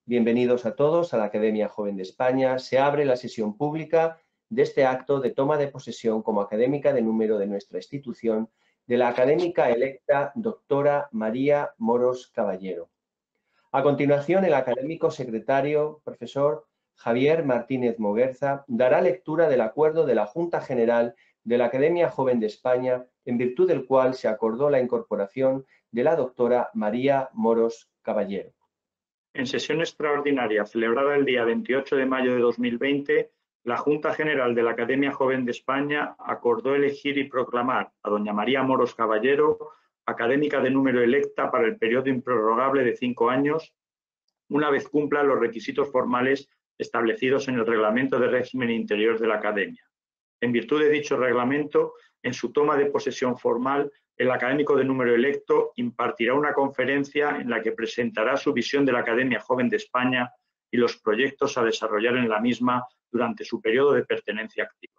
Bienvenidos a todos a la Academia Joven de España. Se abre la sesión pública de este acto de toma de posesión como académica de número de nuestra institución de la académica electa doctora María Moros Caballero. A continuación, el académico secretario, profesor Javier Martínez Moguerza, dará lectura del acuerdo de la Junta General de la Academia Joven de España, en virtud del cual se acordó la incorporación de la doctora María Moros Caballero. En sesión extraordinaria celebrada el día 28 de mayo de 2020, la Junta General de la Academia Joven de España acordó elegir y proclamar a doña María Moros Caballero académica de número electa para el periodo improrrogable de 5 años, una vez cumpla los requisitos formales establecidos en el Reglamento de Régimen Interior de la Academia. En virtud de dicho reglamento, en su toma de posesión formal, el académico de número electo impartirá una conferencia en la que presentará su visión de la Academia Joven de España y los proyectos a desarrollar en la misma durante su periodo de pertenencia activa.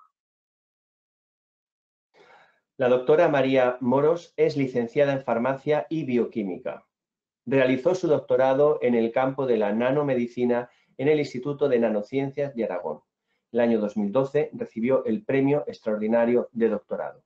La doctora María Moros es licenciada en Farmacia y Bioquímica. Realizó su doctorado en el campo de la nanomedicina en el Instituto de Nanociencias de Aragón. El año 2012 recibió el Premio Extraordinario de Doctorado.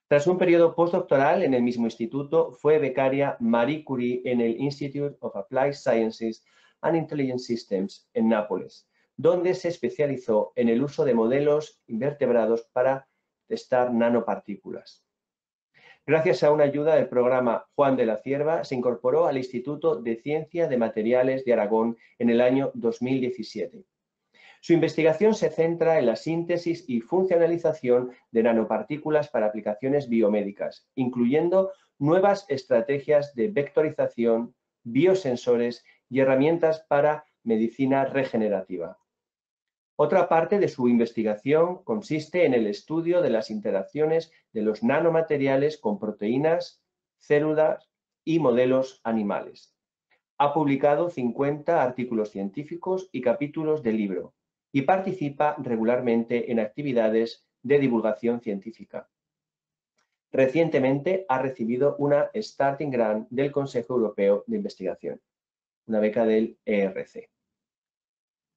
Tras un periodo postdoctoral en el mismo instituto, fue becaria Marie Curie en el Institute of Applied Sciences and Intelligent Systems en Nápoles, donde se especializó en el uso de modelos invertebrados para testar nanopartículas. Gracias a una ayuda del programa Juan de la Cierva, se incorporó al Instituto de Ciencia de Materiales de Aragón en el año 2017. Su investigación se centra en la síntesis y funcionalización de nanopartículas para aplicaciones biomédicas, incluyendo nuevas estrategias de vectorización, biosensores y herramientas para medicina regenerativa. Otra parte de su investigación consiste en el estudio de las interacciones de los nanomateriales con proteínas, células y modelos animales. Ha publicado 50 artículos científicos y capítulos de libro y participa regularmente en actividades de divulgación científica. Recientemente ha recibido una Starting Grant del Consejo Europeo de Investigación, una beca del ERC.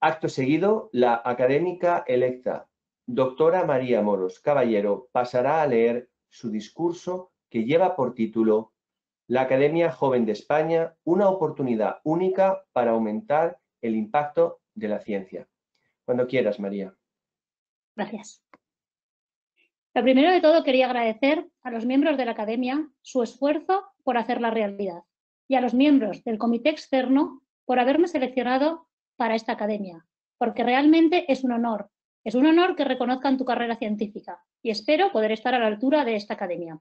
Acto seguido, la académica electa, doctora María Moros Caballero, pasará a leer su discurso que lleva por título La Academia Joven de España, una oportunidad única para aumentar el impacto de la ciencia. Cuando quieras, María. Gracias. Lo primero de todo, quería agradecer a los miembros de la Academia su esfuerzo por hacerla realidad y a los miembros del comité externo por haberme seleccionado para esta academia, porque realmente es un honor que reconozcan tu carrera científica y espero poder estar a la altura de esta academia.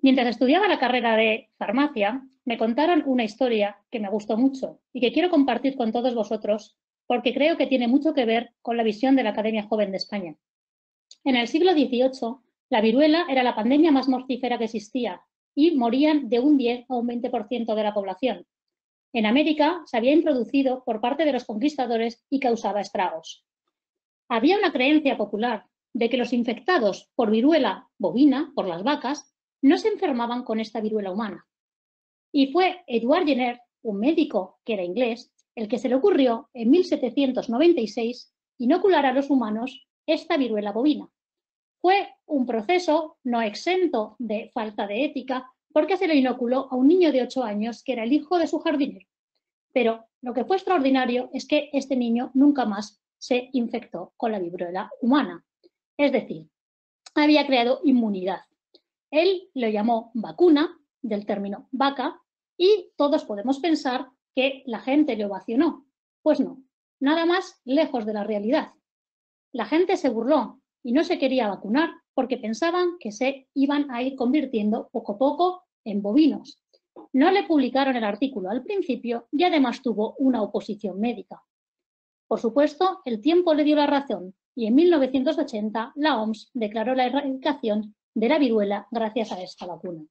Mientras estudiaba la carrera de farmacia, me contaron una historia que me gustó mucho y que quiero compartir con todos vosotros porque creo que tiene mucho que ver con la visión de la Academia Joven de España. En el siglo XVIII, la viruela era la pandemia más mortífera que existía y morían de un 10 a un 20% de la población. En América se había introducido por parte de los conquistadores y causaba estragos. Había una creencia popular de que los infectados por viruela bovina, por las vacas, no se enfermaban con esta viruela humana. Y fue Edward Jenner, un médico que era inglés, el que se le ocurrió en 1796 inocular a los humanos esta viruela bovina. Fue un proceso no exento de falta de ética porque se le inoculó a un niño de 8 años que era el hijo de su jardinero. Pero lo que fue extraordinario es que este niño nunca más se infectó con la viruela humana. Es decir, había creado inmunidad. Él lo llamó vacuna, del término vaca, y todos podemos pensar que la gente le ovacionó. Pues no, nada más lejos de la realidad. La gente se burló y no se quería vacunar porque pensaban que se iban a ir convirtiendo poco a poco en bovinos. No le publicaron el artículo al principio y además tuvo una oposición médica. Por supuesto, el tiempo le dio la razón y en 1980 la OMS declaró la erradicación de la viruela gracias a esta vacuna.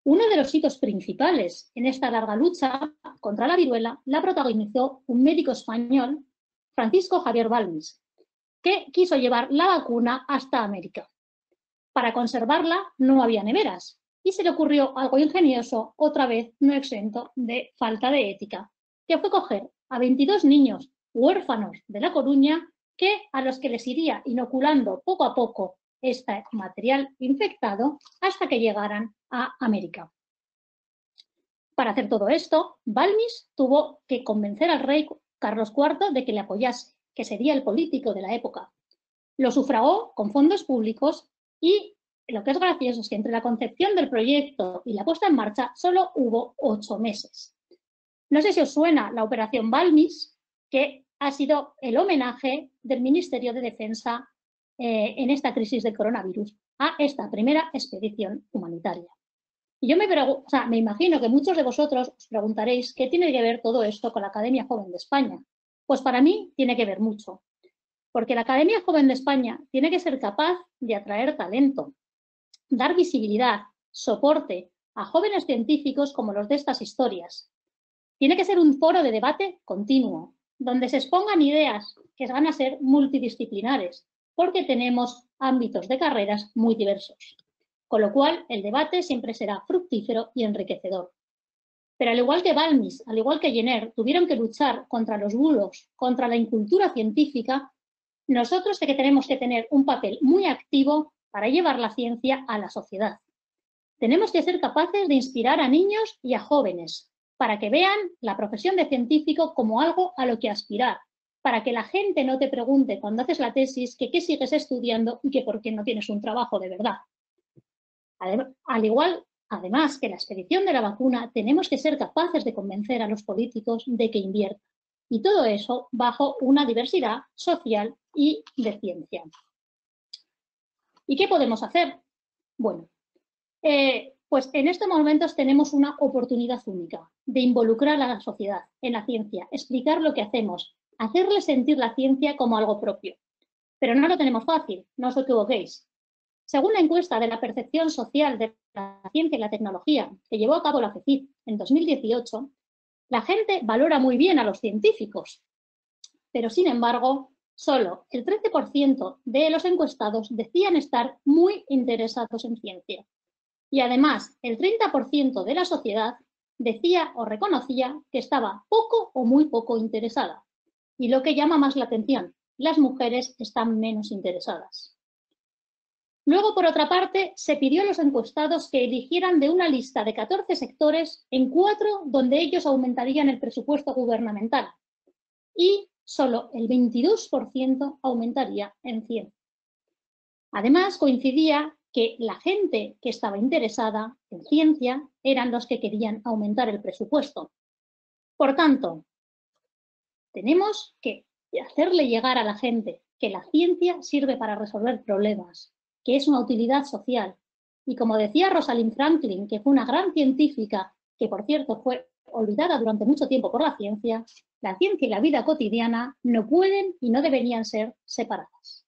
Uno de los hitos principales en esta larga lucha contra la viruela la protagonizó un médico español, Francisco Javier Balmis, que quiso llevar la vacuna hasta América. Para conservarla no había neveras y se le ocurrió algo ingenioso, otra vez no exento de falta de ética, que fue coger a 22 niños huérfanos de La Coruña a los que les iría inoculando poco a poco este material infectado hasta que llegaran a América. Para hacer todo esto, Balmis tuvo que convencer al rey Carlos IV de que le apoyase, que sería el político de la época. Lo sufragó con fondos públicos y lo que es gracioso es que entre la concepción del proyecto y la puesta en marcha solo hubo 8 meses. No sé si os suena la Operación Balmis, que ha sido el homenaje del Ministerio de Defensa en esta crisis del coronavirus a esta primera expedición humanitaria. Y yo me imagino que muchos de vosotros os preguntaréis qué tiene que ver todo esto con la Academia Joven de España. Pues para mí tiene que ver mucho, porque la Academia Joven de España tiene que ser capaz de atraer talento, dar visibilidad, soporte a jóvenes científicos como los de estas historias. Tiene que ser un foro de debate continuo, donde se expongan ideas que van a ser multidisciplinares, porque tenemos ámbitos de carreras muy diversos. Con lo cual, el debate siempre será fructífero y enriquecedor. Pero al igual que Balmis, al igual que Jenner, tuvieron que luchar contra los bulos, contra la incultura científica, nosotros sí que tenemos que tener un papel muy activo para llevar la ciencia a la sociedad. Tenemos que ser capaces de inspirar a niños y a jóvenes, para que vean la profesión de científico como algo a lo que aspirar, para que la gente no te pregunte cuando haces la tesis que qué sigues estudiando y que por qué no tienes un trabajo de verdad. Al igual, además que la expedición de la vacuna, tenemos que ser capaces de convencer a los políticos de que inviertan. Y todo eso bajo una diversidad social y de ciencia. ¿Y qué podemos hacer? Bueno, pues en estos momentos tenemos una oportunidad única de involucrar a la sociedad en la ciencia, explicar lo que hacemos, hacerle sentir la ciencia como algo propio. Pero no lo tenemos fácil, no os equivoquéis. Según la encuesta de la percepción social de la ciencia y la tecnología que llevó a cabo la FECID en 2018, la gente valora muy bien a los científicos, pero sin embargo, solo el 13% de los encuestados decían estar muy interesados en ciencia. Y además, el 30% de la sociedad decía o reconocía que estaba poco o muy poco interesada. Y lo que llama más la atención, las mujeres están menos interesadas. Luego, por otra parte, se pidió a los encuestados que eligieran de una lista de 14 sectores en 4 donde ellos aumentarían el presupuesto gubernamental. Y solo el 22% aumentaría en ciencia. Además, coincidía que la gente que estaba interesada en ciencia eran los que querían aumentar el presupuesto. Por tanto, tenemos que hacerle llegar a la gente que la ciencia sirve para resolver problemas, que es una utilidad social. Y como decía Rosalind Franklin, que fue una gran científica, que por cierto fue olvidada durante mucho tiempo por la ciencia y la vida cotidiana no pueden y no deberían ser separadas.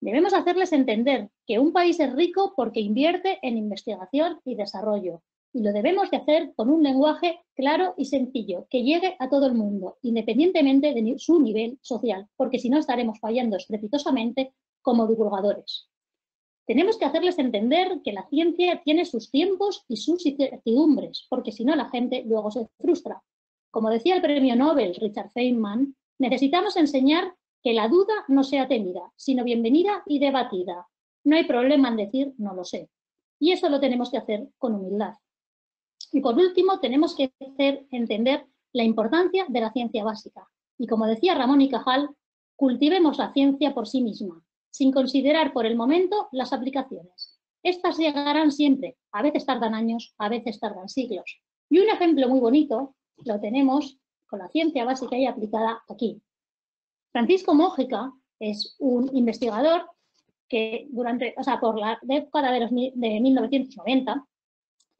Debemos hacerles entender que un país es rico porque invierte en investigación y desarrollo, y lo debemos de hacer con un lenguaje claro y sencillo, que llegue a todo el mundo, independientemente de su nivel social, porque si no estaremos fallando estrepitosamente como divulgadores. Tenemos que hacerles entender que la ciencia tiene sus tiempos y sus incertidumbres, porque si no la gente luego se frustra. Como decía el premio Nobel Richard Feynman, necesitamos enseñar que la duda no sea temida, sino bienvenida y debatida. No hay problema en decir no lo sé. Y eso lo tenemos que hacer con humildad. Y por último, tenemos que hacer entender la importancia de la ciencia básica. Y como decía Ramón y Cajal, cultivemos la ciencia por sí misma, sin considerar por el momento las aplicaciones. Estas llegarán siempre, a veces tardan años, a veces tardan siglos. Y un ejemplo muy bonito lo tenemos con la ciencia básica y aplicada aquí. Francisco Mójica es un investigador que por la década de 1990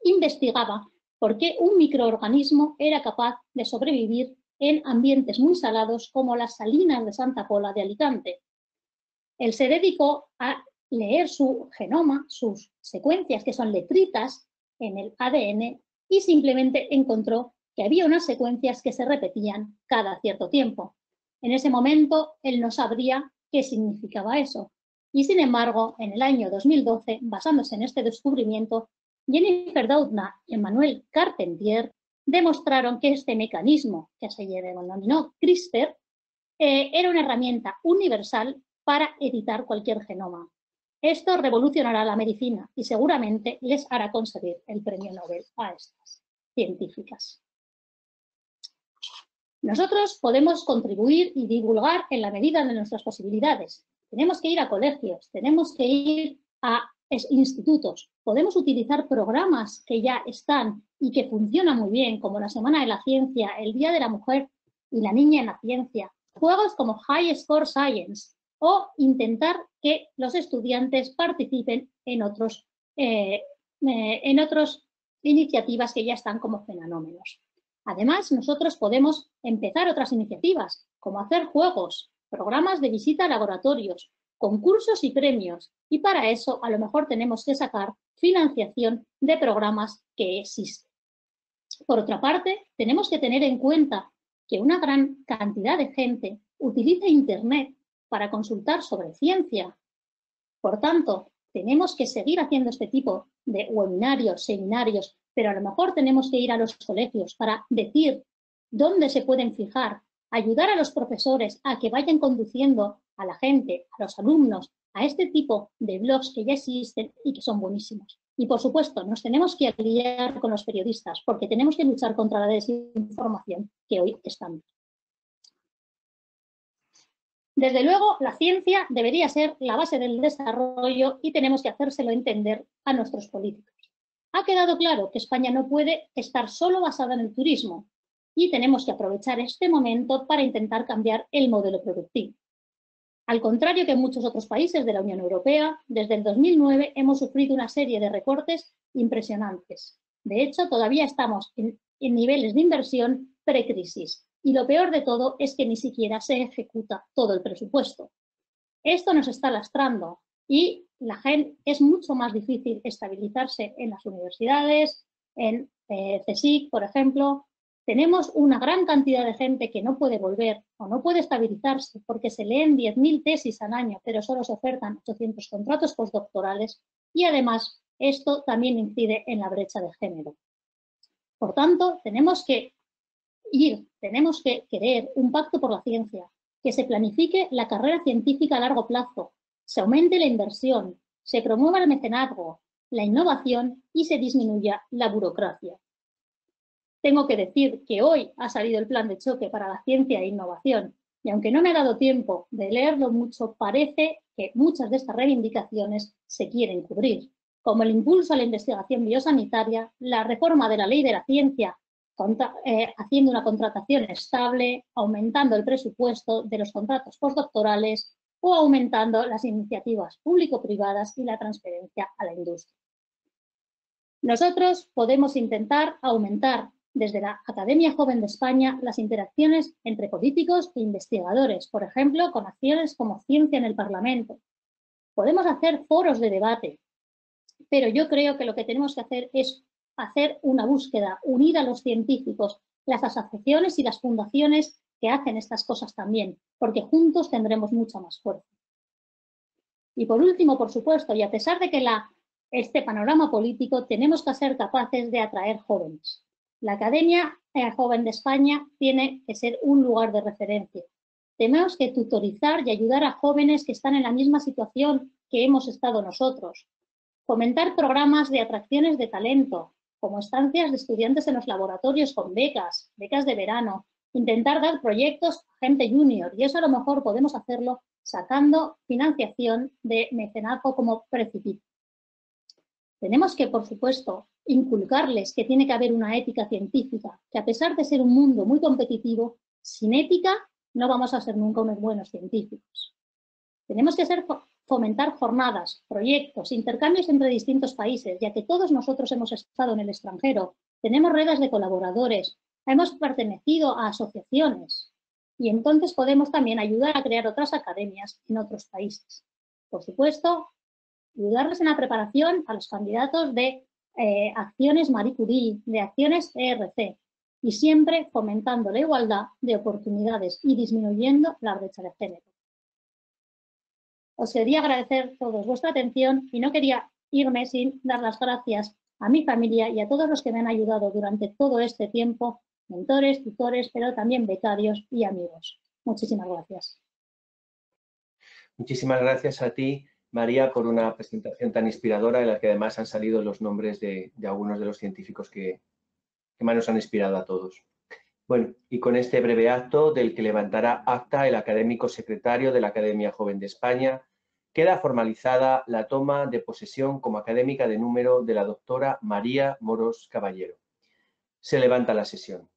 investigaba por qué un microorganismo era capaz de sobrevivir en ambientes muy salados como las salinas de Santa Pola de Alicante. Él se dedicó a leer su genoma, sus secuencias, que son letritas en el ADN, y simplemente encontró que había unas secuencias que se repetían cada cierto tiempo. En ese momento, él no sabría qué significaba eso. Y sin embargo, en el año 2012, basándose en este descubrimiento, Jennifer Doudna y Emmanuel Carpentier demostraron que este mecanismo, que se denominó CRISPR, era una herramienta universal para editar cualquier genoma. Esto revolucionará la medicina y seguramente les hará conseguir el premio Nobel a estas científicas. Nosotros podemos contribuir y divulgar en la medida de nuestras posibilidades. Tenemos que ir a colegios, tenemos que ir a institutos, podemos utilizar programas que ya están y que funcionan muy bien, como la Semana de la Ciencia, el Día de la Mujer y la Niña en la Ciencia, juegos como High Score Science, o intentar que los estudiantes participen en otras iniciativas que ya están como fenómenos. Además, nosotros podemos empezar otras iniciativas, como hacer juegos, programas de visita a laboratorios, concursos y premios, y para eso a lo mejor tenemos que sacar financiación de programas que existen. Por otra parte, tenemos que tener en cuenta que una gran cantidad de gente utiliza Internet para consultar sobre ciencia. Por tanto, tenemos que seguir haciendo este tipo de webinarios, seminarios, pero a lo mejor tenemos que ir a los colegios para decir dónde se pueden fijar, ayudar a los profesores a que vayan conduciendo a la gente, a los alumnos, a este tipo de blogs que ya existen y que son buenísimos. Y, por supuesto, nos tenemos que aliar con los periodistas porque tenemos que luchar contra la desinformación que hoy están. Desde luego, la ciencia debería ser la base del desarrollo y tenemos que hacérselo entender a nuestros políticos. Ha quedado claro que España no puede estar solo basada en el turismo y tenemos que aprovechar este momento para intentar cambiar el modelo productivo. Al contrario que en muchos otros países de la Unión Europea, desde el 2009 hemos sufrido una serie de recortes impresionantes. De hecho, todavía estamos en niveles de inversión precrisis. Y lo peor de todo es que ni siquiera se ejecuta todo el presupuesto. Esto nos está lastrando y la gente es mucho más difícil estabilizarse en las universidades, en CSIC, por ejemplo. Tenemos una gran cantidad de gente que no puede volver o no puede estabilizarse porque se leen 10.000 tesis al año, pero solo se ofertan 800 contratos postdoctorales y además esto también incide en la brecha de género. Por tanto, tenemos que querer un pacto por la ciencia, que se planifique la carrera científica a largo plazo, se aumente la inversión, se promueva el mecenazgo, la innovación y se disminuya la burocracia. Tengo que decir que hoy ha salido el plan de choque para la ciencia e innovación y aunque no me ha dado tiempo de leerlo mucho, parece que muchas de estas reivindicaciones se quieren cubrir, como el impulso a la investigación biosanitaria, la reforma de la ley de la ciencia, haciendo una contratación estable, aumentando el presupuesto de los contratos postdoctorales o aumentando las iniciativas público-privadas y la transferencia a la industria. Nosotros podemos intentar aumentar desde la Academia Joven de España las interacciones entre políticos e investigadores, por ejemplo, con acciones como Ciencia en el Parlamento. Podemos hacer foros de debate, pero yo creo que lo que tenemos que hacer es hacer una búsqueda, unir a los científicos, las asociaciones y las fundaciones que hacen estas cosas también, porque juntos tendremos mucha más fuerza. Y por último, por supuesto, y a pesar de que este panorama político, tenemos que ser capaces de atraer jóvenes. La Academia Joven de España tiene que ser un lugar de referencia. Tenemos que tutorizar y ayudar a jóvenes que están en la misma situación que hemos estado nosotros. Fomentar programas de atracciones de talento, como estancias de estudiantes en los laboratorios con becas de verano, intentar dar proyectos a gente junior, y eso a lo mejor podemos hacerlo sacando financiación de mecenazgo como Precipicio. Tenemos que, por supuesto, inculcarles que tiene que haber una ética científica, que a pesar de ser un mundo muy competitivo, sin ética no vamos a ser nunca unos buenos científicos. Tenemos que fomentar jornadas, proyectos, intercambios entre distintos países, ya que todos nosotros hemos estado en el extranjero, tenemos redes de colaboradores, hemos pertenecido a asociaciones y entonces podemos también ayudar a crear otras academias en otros países. Por supuesto, ayudarles en la preparación a los candidatos de acciones Marie Curie, de acciones ERC, y siempre fomentando la igualdad de oportunidades y disminuyendo la brecha de género. Os quería agradecer a todos vuestra atención y no quería irme sin dar las gracias a mi familia y a todos los que me han ayudado durante todo este tiempo, mentores, tutores, pero también becarios y amigos. Muchísimas gracias. Muchísimas gracias a ti, María, por una presentación tan inspiradora en la que además han salido los nombres de algunos de los científicos que más nos han inspirado a todos. Bueno, y con este breve acto del que levantará acta el académico secretario de la Academia Joven de España, queda formalizada la toma de posesión como académica de número de la doctora María Moros Caballero. Se levanta la sesión.